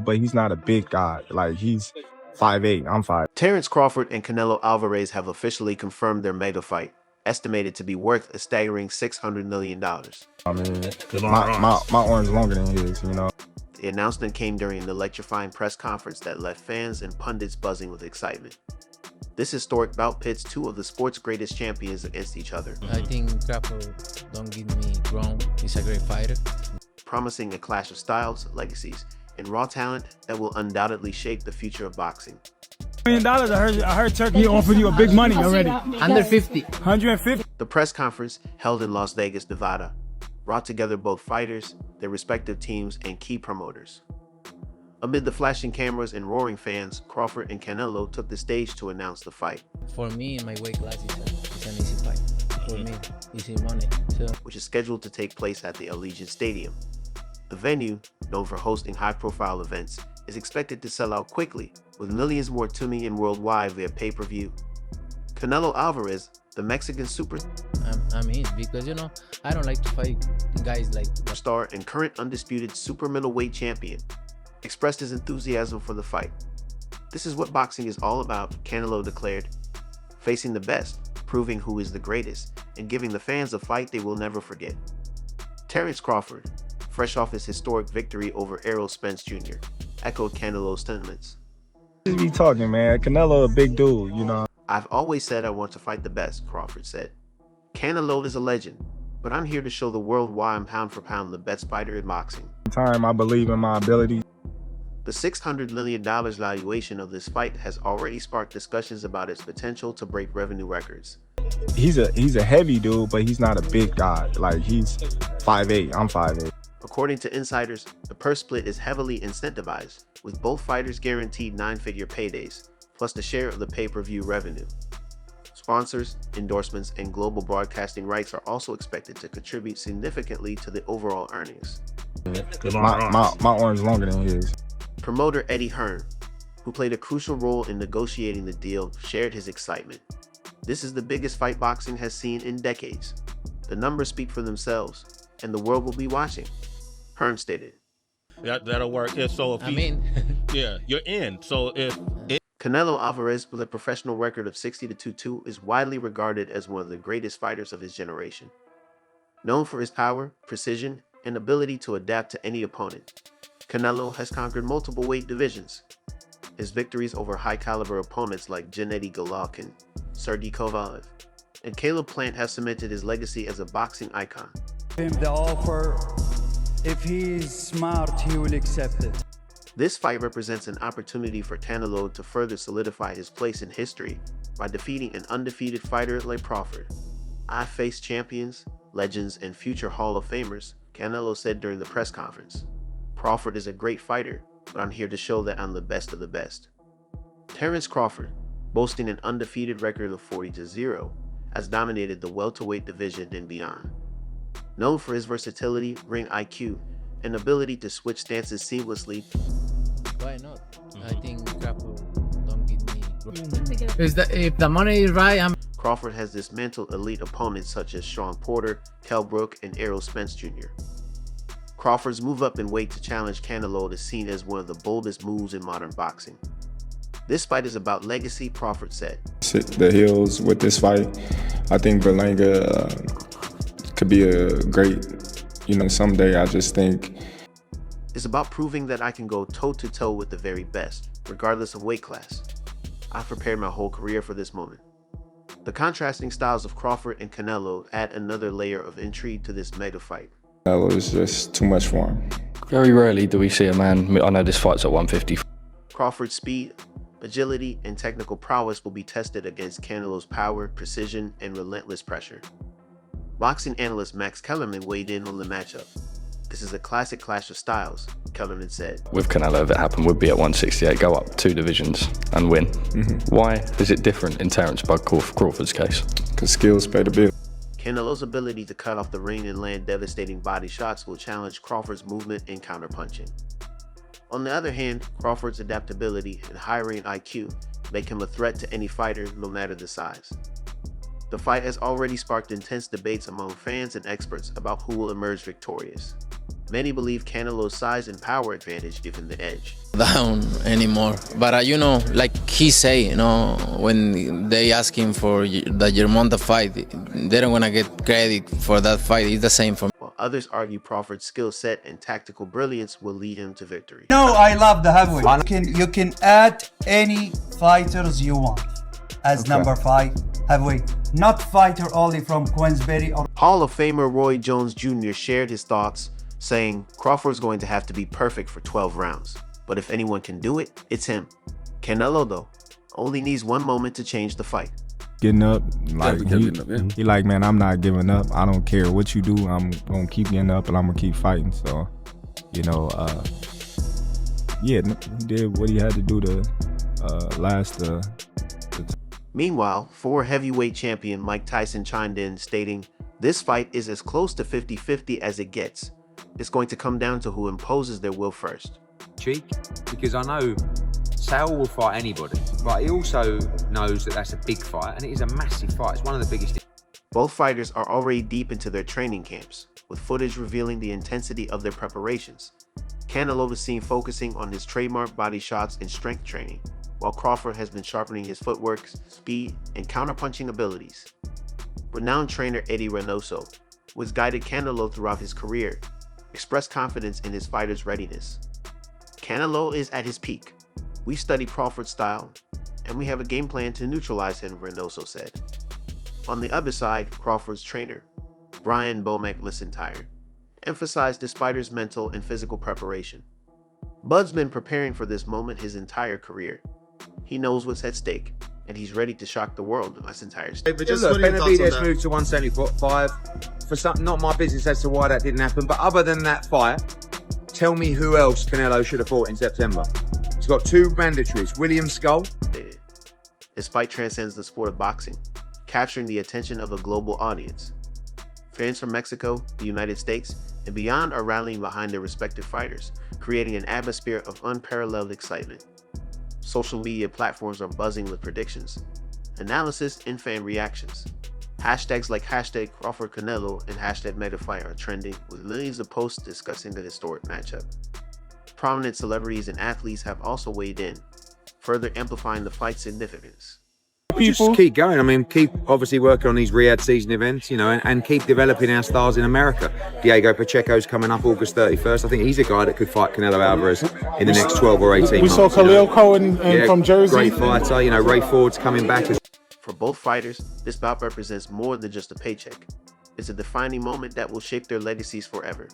but he's not a big guy. Like, he's 5'8", I'm 5'. Terence Crawford and Canelo Álvarez have officially confirmed their mega fight, estimated to be worth a staggering $600 million. I mean, my arm's longer than his, you know. The announcement came during an electrifying press conference that left fans and pundits buzzing with excitement. This historic bout pits two of the sport's greatest champions against each other. I think Crawford don't give me wrong. He's a great fighter. Promising a clash of styles, legacies, and raw talent that will undoubtedly shape the future of boxing. $1 million, I heard Turkey offered you a big money already. Under 50. 150. The press conference, held in Las Vegas, Nevada, brought together both fighters, their respective teams, and key promoters. Amid the flashing cameras and roaring fans, Crawford and Canelo took the stage to announce the fight. For me, in my weight class, it's an easy fight. For me, easy money. So, which is scheduled to take place at the Allegiant Stadium. The venue, known for hosting high-profile events, is expected to sell out quickly, with millions more tuning in worldwide via pay-per-view. Canelo Álvarez, the Mexican I'm in because, you know, I don't like to fight guys like star and current undisputed super middleweight champion, expressed his enthusiasm for the fight. This is what boxing is all about, Canelo declared. Facing the best, proving who is the greatest, and giving the fans a fight they will never forget. Terence Crawford, fresh off his historic victory over Errol Spence Jr., echoed Canelo's sentiments. Just be talking, man. Canelo a big dude, you know. I've always said I want to fight the best, Crawford said. Canelo is a legend, but I'm here to show the world why I'm pound for pound the best fighter in boxing. Time I believe in my ability. The $600 million valuation of this fight has already sparked discussions about its potential to break revenue records. He's a heavy dude, but he's not a big guy. Like, he's 5'8", I'm 5'8". According to insiders, the purse split is heavily incentivized, with both fighters guaranteed 9-figure paydays, plus the share of the pay-per-view revenue. Sponsors, endorsements, and global broadcasting rights are also expected to contribute significantly to the overall earnings. My arm's longer than his. Promoter Eddie Hearn, who played a crucial role in negotiating the deal, shared his excitement. This is the biggest fight boxing has seen in decades. The numbers speak for themselves, and the world will be watching, Hearn stated. That'll work. Yeah, so if yeah, you're in. So if Canelo Álvarez, with a professional record of 60-2, is widely regarded as one of the greatest fighters of his generation. Known for his power, precision, and ability to adapt to any opponent, Canelo has conquered multiple weight divisions. His victories over high-caliber opponents like Gennady Golovkin, Sergey Kovalev, and Caleb Plant have cemented his legacy as a boxing icon. The offer, if he is smart, he will accept it. This fight represents an opportunity for Canelo to further solidify his place in history by defeating an undefeated fighter like Crawford. "I've faced champions, legends, and future Hall of Famers," Canelo said during the press conference. "Crawford is a great fighter, but I'm here to show that I'm the best of the best." Terence Crawford, boasting an undefeated record of 40-0, has dominated the welterweight division and beyond. Known for his versatility, ring IQ, and ability to switch stances seamlessly. Why not? I think Crawford don't give me wrong. If the money is right, Crawford has dismantled elite opponents such as Shawn Porter, Kell Brook, and Errol Spence Jr. Crawford's move up in weight to challenge Canelo is seen as one of the boldest moves in modern boxing. "This fight is about legacy," Crawford said. The heels with this fight, I think Berlanga could be a great, someday. I just think it's about proving that I can go toe-to-toe with the very best, regardless of weight class. I've prepared my whole career for this moment. The contrasting styles of Crawford and Canelo add another layer of intrigue to this mega fight. Canelo is just too much for him. Very rarely do we see a man, I know this fight's at 150. Crawford's speed, agility, and technical prowess will be tested against Canelo's power, precision, and relentless pressure. Boxing analyst Max Kellerman weighed in on the matchup. "This is a classic clash of styles," Kellerman said. With Canelo, if it happened, would be at 168, go up 2 divisions and win. Why is it different in Terence Bud Crawford's case? Because skills pay the bill. Canelo's ability to cut off the ring and land devastating body shots will challenge Crawford's movement and counterpunching. On the other hand, Crawford's adaptability and high ring IQ make him a threat to any fighter, no matter the size. The fight has already sparked intense debates among fans and experts about who will emerge victorious. Many believe Canelo's size and power advantage give him the edge. Down anymore, but you know, like he say, you know, when they ask him for the Germonta fight, they don't wanna get credit for that fight. It's the same for me. While others argue Crawford's skill set and tactical brilliance will lead him to victory. No, I love the heavyweight. You can add any fighters you want as number 5 heavyweight, not fighter only from Queensberry or Hall of Famer Roy Jones Jr. shared his thoughts, saying Crawford's going to have to be perfect for 12 rounds. But if anyone can do it, it's him. Canelo, though, only needs one moment to change the fight. Getting up, like he like, man, I'm not giving up. I don't care what you do. I'm gonna keep getting up and I'm gonna keep fighting. So, you know, yeah, he did what he had to do to last. Meanwhile, former heavyweight champion Mike Tyson chimed in, stating, "This fight is as close to 50-50 as it gets. It's going to come down to who imposes their will first." Cheek, because I know Sal will fight anybody, but he also knows that that's a big fight, and it is a massive fight. It's one of the biggest. Both fighters are already deep into their training camps, with footage revealing the intensity of their preparations. Canelo was seen focusing on his trademark body shots and strength training, while Crawford has been sharpening his footwork, speed, and counterpunching abilities. Renowned trainer Eddie Reynoso, who has guided Canelo throughout his career, expressed confidence in his fighter's readiness. "Canelo is at his peak. We study Crawford's style, and we have a game plan to neutralize him," Reynoso said. On the other side, Crawford's trainer, Brian Bomack Lissentire, emphasized his fighter's mental and physical preparation. Bud's been preparing for this moment his entire career. He knows what's at stake, and he's ready to shock the world, Lissentire said. Benavidez moved to 175. For some, not my business as to why that didn't happen, but other than that fight, tell me who else Canelo should have fought in September. He's got 2 mandatories, William Skull. His fight transcends the sport of boxing, capturing the attention of a global audience. Fans from Mexico, the United States, and beyond are rallying behind their respective fighters, creating an atmosphere of unparalleled excitement. Social media platforms are buzzing with predictions, analysis, and fan reactions. Hashtags like #CrawfordCanelo and #MetaFight are trending, with millions of posts discussing the historic matchup. Prominent celebrities and athletes have also weighed in, further amplifying the fight's significance. Just keep going. I mean, keep obviously working on these Riyadh season events, you know, and keep developing our stars in America. Diego Pacheco's coming up August 31st. I think he's a guy that could fight Canelo Alvarez in the next 12 or 18 months. We saw Khalil Cohen from Jersey. Great fighter. You know, Ray Ford's coming back. For both fighters, this bout represents more than just a paycheck. It's a defining moment that will shape their legacies forever.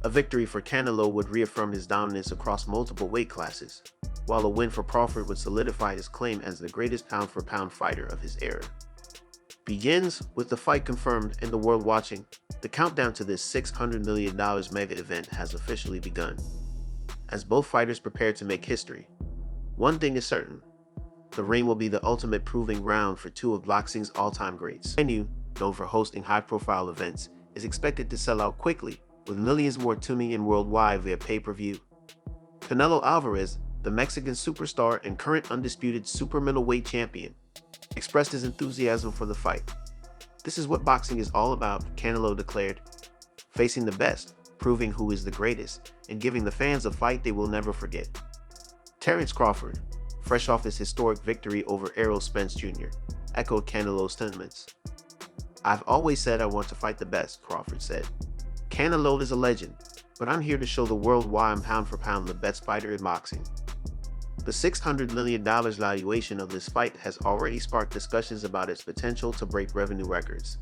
A victory for Canelo would reaffirm his dominance across multiple weight classes, while a win for Crawford would solidify his claim as the greatest pound-for-pound fighter of his era. Begins with the fight confirmed and the world watching. The countdown to this $600 million mega event has officially begun. As both fighters prepare to make history, one thing is certain: the ring will be the ultimate proving ground for 2 of boxing's all-time greats. The venue, known for hosting high-profile events, is expected to sell out quickly, with millions more tuning in worldwide via pay-per-view. Canelo Álvarez, the Mexican superstar and current undisputed super middleweight champion, expressed his enthusiasm for the fight. "This is what boxing is all about," Canelo declared. "Facing the best, proving who is the greatest, and giving the fans a fight they will never forget." Terence Crawford, fresh off his historic victory over Errol Spence Jr., echoed Canelo's sentiments. "I've always said I want to fight the best," Crawford said. "Canelo is a legend, but I'm here to show the world why I'm pound for pound the best fighter in boxing." The $600 million valuation of this fight has already sparked discussions about its potential to break revenue records,